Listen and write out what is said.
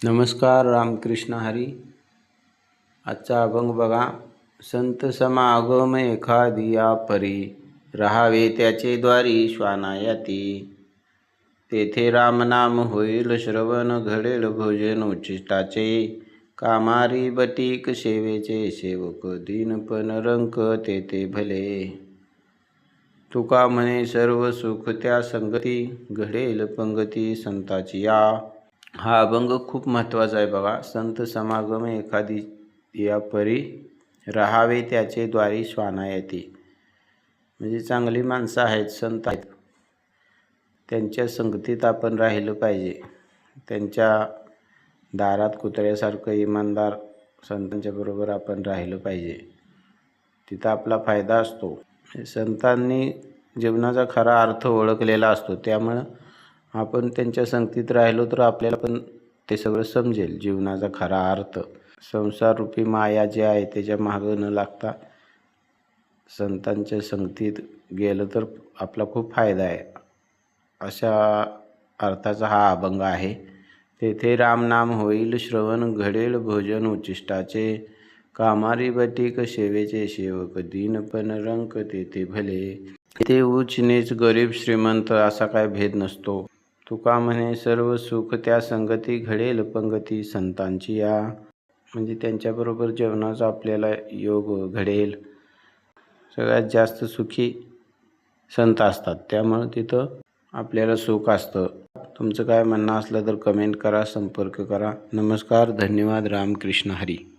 नमस्कार. रामकृष्ण हरी. आजचा अभंग बघा. संत समागम एखादिया परी, राहावे त्याचे द्वारी श्वानायाती. तेथे रामनाम होईल श्रवण, घडेल भोजन उच्छिष्टाचे. कामारी बटीक सेवेचे सेवक, दीनपण रंक तेथे भले. तुका म्हणे सर्व सुख त्या संगती, घडेल पंगती संताची या. हा अभंग खूप महत्त्वाचा आहे बघा. संत समागम एखादी या परी, राहावे त्याचे द्वारी श्वानायती. म्हणजे चांगली माणसं आहेत, संत आहेत, त्यांच्या संगतीत आपण राहिलं पाहिजे. त्यांच्या दारात कुत्र्यासारखं इमानदार संतांच्या बरोबर आपण राहिलं पाहिजे. तिथं आपला फायदा असतो. संतांनी जीवनाचा खरा अर्थ ओळखलेला असतो, त्यामुळं आपण त्यांच्या संगतीत राहिलो तर आपल्याला पण ते सगळं समजेल. जीवनाचा खरा अर्थ, संसार रूपी माया जे आहे त्याच्या मागं न लागता संतांच्या संगतीत गेलं तर आपला खूप फायदा आहे. अशा अर्थाचा हा अभंग आहे. तेथे रामनाम होईल श्रवण, घडेल भोजन उच्छिष्टाचे. कामारी बटीक सेवेचे सेवक, दीनपण रंक तेथे भले. तेथे उच्च नीच गरीब श्रीमंत असा काय भेद नसतो. तुका म्हणे सर्व सुख त्या संगती, घडेल पंगती संतांची या. म्हणजे त्यांच्याबरोबर जेवणाचा आपल्याला योग घडेल. सगळ्यात जास्त सुखी संत असतात, त्यामुळं तिथं आपल्याला सुख असतं. तुमचं काय म्हणणं असलं तर कमेंट करा, संपर्क करा. नमस्कार. धन्यवाद. रामकृष्ण हरी.